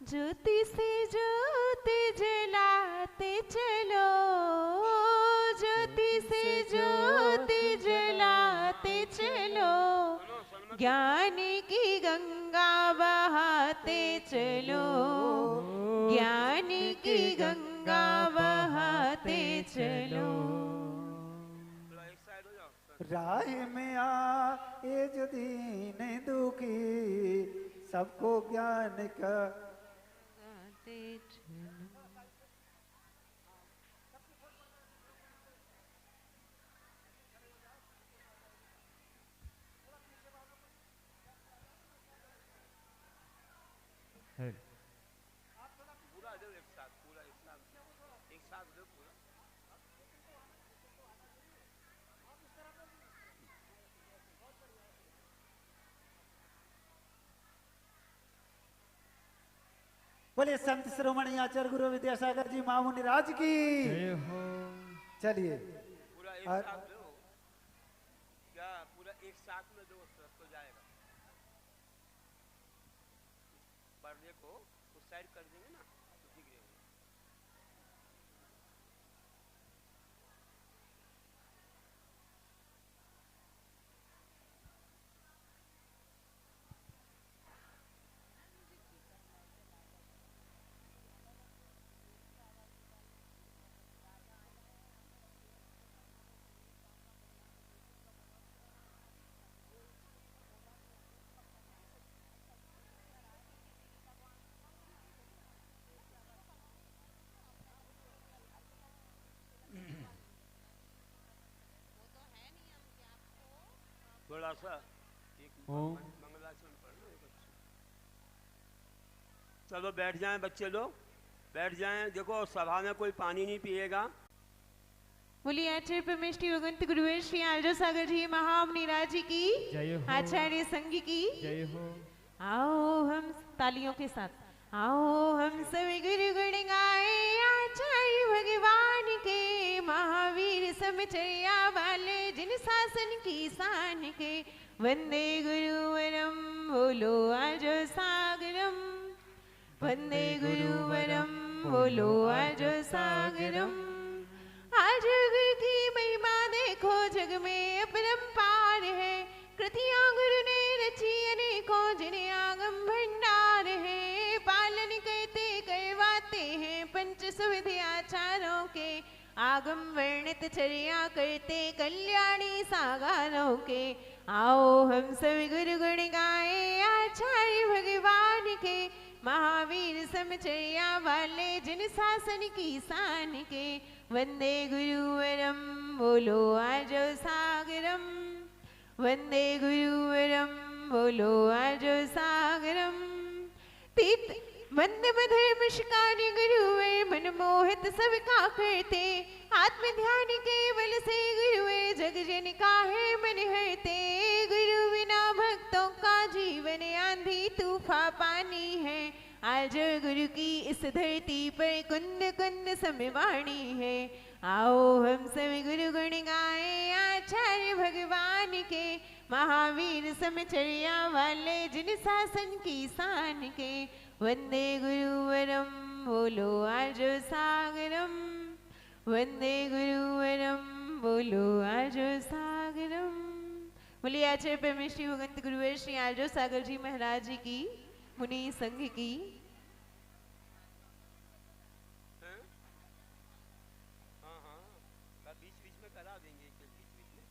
ज्योति से ज्योति जलाते चलो, ज्योति से ज्योति जलाते चलो, ज्ञान की गंगा बहाते चलो, ज्ञान की गंगा बहाते चलो। राह में आए जो दीन दुखी, सबको ज्ञान का गाते चलो। बोले संत शिरोमणि आचार्य गुरु विद्यासागर जी महामुनि राज की। चलिए पूरा एक साथ दो, क्या पूरा एक साथ में दो तो जाएगा। पर्दे को उस साइड कर देंगे ना तो ठीक रहेगा। थोड़ा सा एक मंगलाचरण पढ़ लो। चलो बैठ जाएं बच्चे लोग, बैठ जाएं। देखो सभा में कोई पानी नहीं पिएगा। बोलिए आचार्य परमेष्टि भगवंत गुरुवर श्री आर्य सागर जी महामुनि राज जी की, आचार्य संघ की जय हो। आओ हम तालियों के साथ, आओ हम सभी गुरु गुण गाए आचार्य भगवान के, महावीर समचर्या वाले जिन शासन की शान के, वंदे गुरुवरम बोलो आज सागरम, वंदे गुरुवरम बोलो आज सागरम। आज गुरु की महिमा देखो जग में अपरंपार है, कृतियां गुरु ने रची अनेकों जिन्हें आगम भंडार है, पालन करते करवाते हैं पंच सुविधि आचारों के, आगम वर्णित चर्या करते कल्याणी सागारों के। आओ हम सभी गुरु गुण गाए आचार्य भगवान के, महावीर समचर्या वाले जिन शासन की शान के, वंदे गुरुवरम बोलो आज सागरम, वंदे गुरुवरम बोलो आज सागरम। तीत वंदे मधुर शिकारी गुरुवर मन मोहित सब का करते, आत्म ध्यान केवल से गुरुवर जग जन का है मन हरते, गुरु बिना भक्तों का जीवन आंधी तूफा पानी है, आज गुरु की इस धरती पर कुंद कुंद समवाणी है। आओ हम सभी गुरु गुण गाए आचार्य भगवान के, महावीर समचर्या वाले जिन शासन की शान के, वंदे गुरुवरम बोलो आज सागरम, वंदे गुरुवरम बोलो आज सागरम। बोलिए आचार्य परमेष्टि भगवंत गुरुवर श्री आर्य सागर जी महाराज जी की, मुनि संघ की। हाँ हाँ बीच बीच में करा देंगे, बीच बीच में।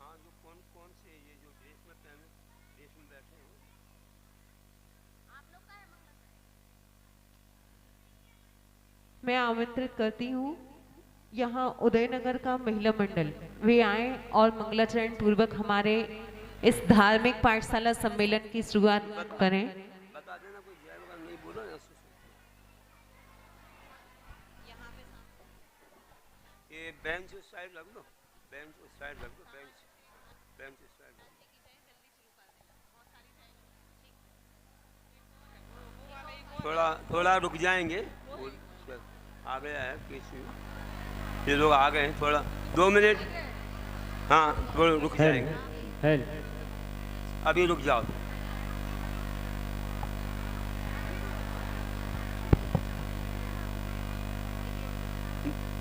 हाँ जो कौन कौन से ये जो ड्रेस में पहने, ड्रेस में बैठे हैं आप लोग का है। मैं आमंत्रित करती हूँ यहाँ उदयनगर का महिला मंडल, वे आए और मंगलाचरण पूर्वक हमारे इस धार्मिक पाठशाला सम्मेलन की शुरुआत करें। बता देना कोई जय वगैरह नहीं बोलो ना। ये बेंच उस साइड रख लो, बेंच उस साइड रख लो, बेंच बेंच उस साइड। थोड़ा थोड़ा रुक जाएंगे, आ गया है किसी, ये लोग आ गए हैं, थोड़ा 2 मिनट। हाँ थोड़ा रुक जाएंगे, अभी रुक जाओ।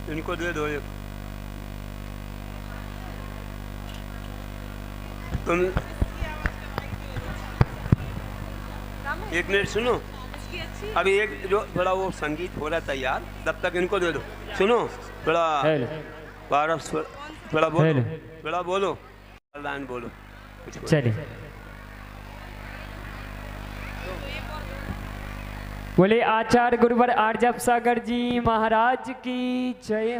इनको दे दो एक। तुम एक मिनट सुनो, अभी एक जो थोड़ा वो संगीत हो रहा था यार, तब तक इनको दे दो। सुनो थोड़ा पारस, थोड़ा बोलो, थोड़ा बोलो, लाइन बोलो कुछ। चलिए बोले आचार्य गुरुवर आर्जव सागर जी महाराज की जय।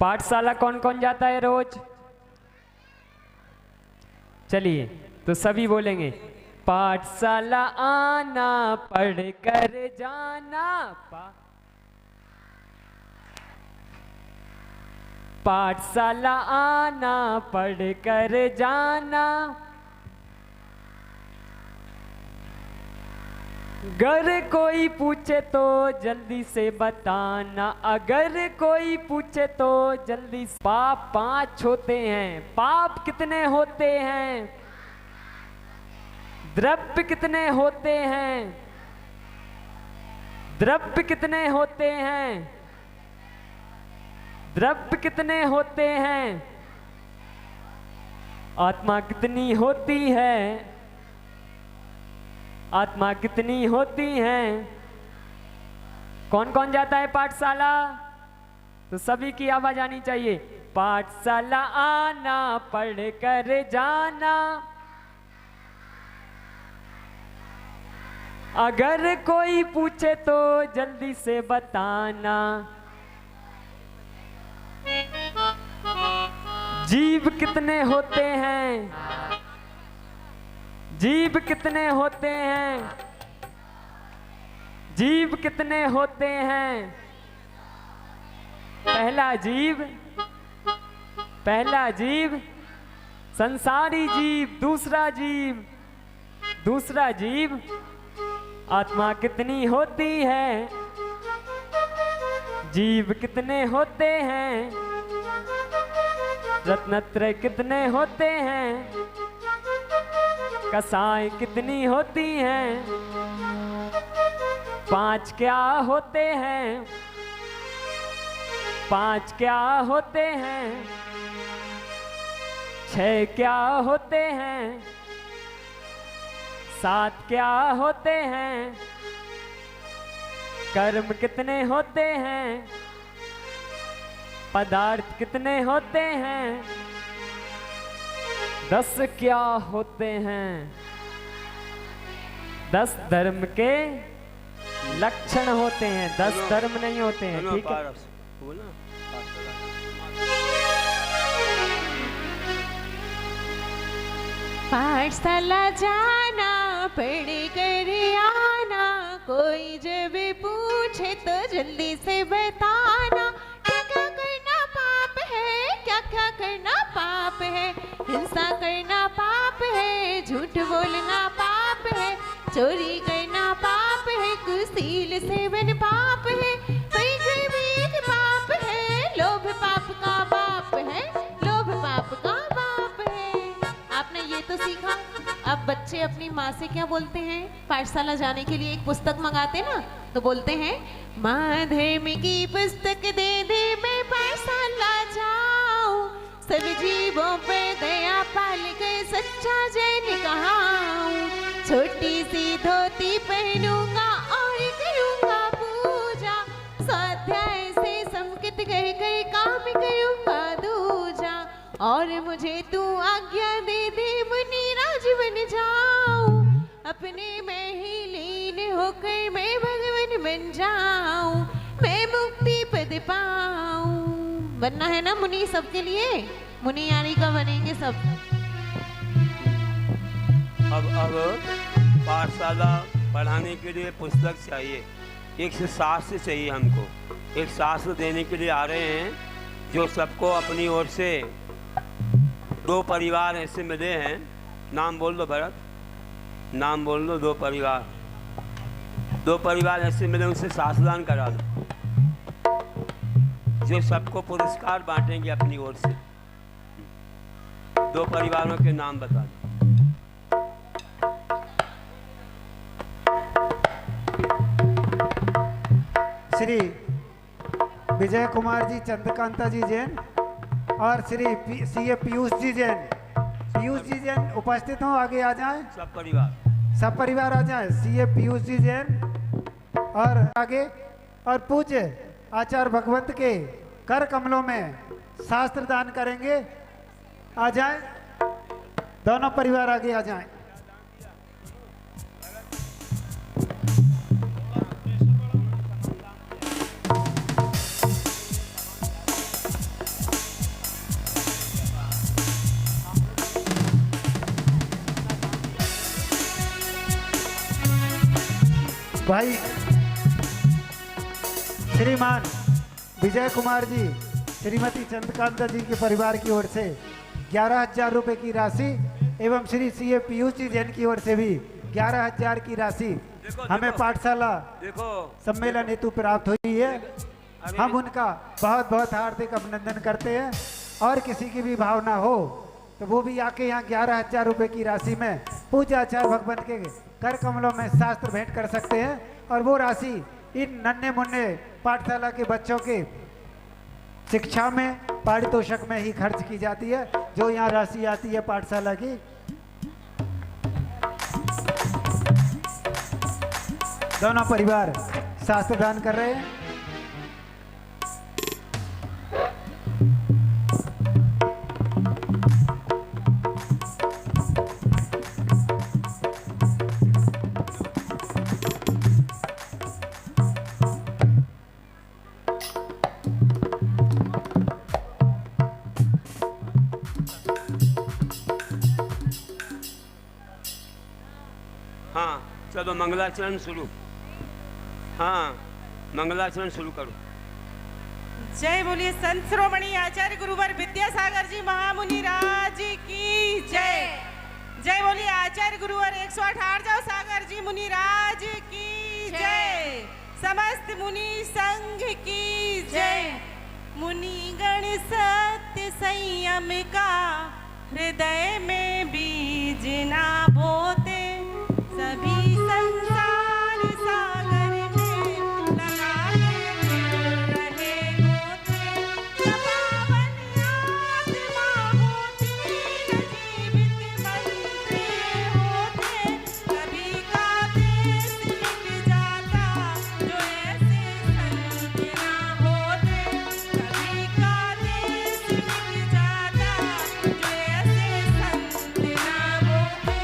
पाठशाला कौन कौन जाता है रोज? चलिए तो सभी बोलेंगे पाठशाला आना पढ़ कर जाना, पाठशाला आना पढ़ कर जाना, अगर कोई पूछे तो जल्दी से बताना, अगर कोई पूछे तो जल्दी से। पाप 5 होते हैं। पाप कितने होते हैं? द्रव्य कितने होते हैं? द्रव्य कितने होते हैं? द्रव्य कितने होते हैं? आत्मा कितनी होती है? आत्मा कितनी होती है? कौन कौन जाता है पाठशाला? तो सभी की आवाज आनी चाहिए। पाठशाला आना पढ़ कर जाना, अगर कोई पूछे तो जल्दी से बताना, जीव कितने होते हैं? जीव कितने होते हैं? जीव कितने होते हैं? पहला जीव संसारी जीव, दूसरा जीव। आत्मा कितनी होती है? जीव कितने होते हैं? रत्नत्रय कितने होते हैं? कसाई कितनी होती हैं? 5 क्या होते हैं? 5 क्या होते हैं? 6 क्या होते हैं? 7 क्या होते हैं? कर्म कितने होते हैं? पदार्थ कितने होते हैं? 10 क्या होते हैं? 10 धर्म के लक्षण होते हैं, 10 धर्म नहीं होते हैं। ठीक है, पाठशाला जाना पढ़ कर आना, कोई जब पूछे तो जल्दी से बताना, क्या क्या करना पाप है, क्या क्या करना पाप है, हिंसा करना पाप है, झूठ बोलना पाप है, चोरी करना पाप है, कुशील सेवन पाप है, एक पाप है, लोभ पाप का बाप है, लोभ पाप का बाप है। आपने ये तो सीखा। अब बच्चे अपनी माँ से क्या बोलते हैं? पाठशाला जाने के लिए एक पुस्तक मंगाते ना, तो बोलते हैं माँ धर्म की पुस्तक दे दे, मैं पाठशाला जाऊं, सब जीवों पर दया पाल कर सच्चा जैन कहाऊं, छोटी सी धोती पहनूंगा और करूंगा पूजा, स्वाध्याय से संस्कृत कर कर काम करूंगा दूजा, और मुझे तू आज्ञा दे दे मुनि राज बन जाऊं, अपने में ही लीन होकर मैं भगवान बन जाऊं, मैं मुक्ति पद पाऊं। बनना है ना मुनि सबके लिए? मुनि यानी का बनेंगे सब। अब पाठशाला पढ़ाने के लिए पुस्तक चाहिए, एक से शास्त्र चाहिए हमको, एक शास्त्र देने के लिए आ रहे हैं, जो सबको अपनी ओर से 2 परिवार ऐसे मिले हैं। नाम बोल दो भरत, नाम बोल दो। 2 परिवार ऐसे मिले, उनसे शास्त्रदान करा दो, जो सबको पुरस्कार बांटेंगे अपनी ओर से। 2 परिवारों के नाम बता दो। श्री विजय कुमार जी, चंद्रकांता जी जैन और श्री सीए पीयूष जी जैन। पीयूष जी जैन उपस्थित हों, आगे आ जाएं। सब परिवार आ जाएं। सीए पीयूष जी जैन और आगे, और पूज्य आचार्य भगवंत के कर कमलों में शास्त्र दान करेंगे। आ जाएं, दोनों परिवार आगे आ जाएं। भाई श्रीमान विजय कुमार जी, श्रीमती चंद्रकांता जी के परिवार की ओर से 11,000 रुपए की राशि एवं श्री सीए पीयूष जी जैन की ओर से भी 11,000 की राशि हमें पाठशाला सम्मेलन हेतु प्राप्त हुई है। हम उनका बहुत बहुत हार्दिक अभिनंदन करते हैं। और किसी की भी भावना हो तो वो भी आके यहाँ 11,000 रुपए की राशि में पूज्य आचार्य भगवंत के कर कमलों में शास्त्र भेंट कर सकते हैं। और वो राशि इन नन्हे मुन्ने पाठशाला के बच्चों के शिक्षा में, पारितोषिक में ही खर्च की जाती है, जो यहाँ राशि आती है पाठशाला की। दोनों परिवार शास्त्र दान कर रहे हैं। हाँ चलो मंगलाचरण शुरू। हाँ मंगलाचरण शुरू करो। जय बोलिए संत शिरोमणि आचार्य गुरुवर विद्यासागर जी महामुनि राज की जय। जय बोलिए आचार्य गुरुवर 118 सागर जी मुनि राज की जय। समस्त मुनि संघ की जय। मुनि गण सत्य संयम का हृदय में बीज ना बोते, सभी संसार सागर में लगा रहे गोते। पावन आत्मा होती न जीवित बनते होते, कभी का देश मिट जाता जो ऐसे संत ना होते। कभी का देश मिट जाता जो ऐसे संत ना होते।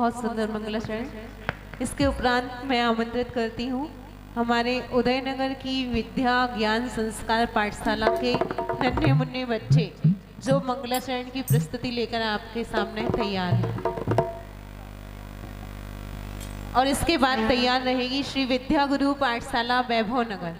बहुत सुंदर मंगलाचरण। इसके उपरांत मैं आमंत्रित करती हूँ हमारे उदयनगर की विद्या ज्ञान संस्कार पाठशाला के नन्हे मुन्ने बच्चे जो मंगलाचरण की प्रस्तुति लेकर आपके सामने तैयार हैं। और इसके बाद तैयार रहेगी श्री विद्या गुरु पाठशाला वैभव नगर।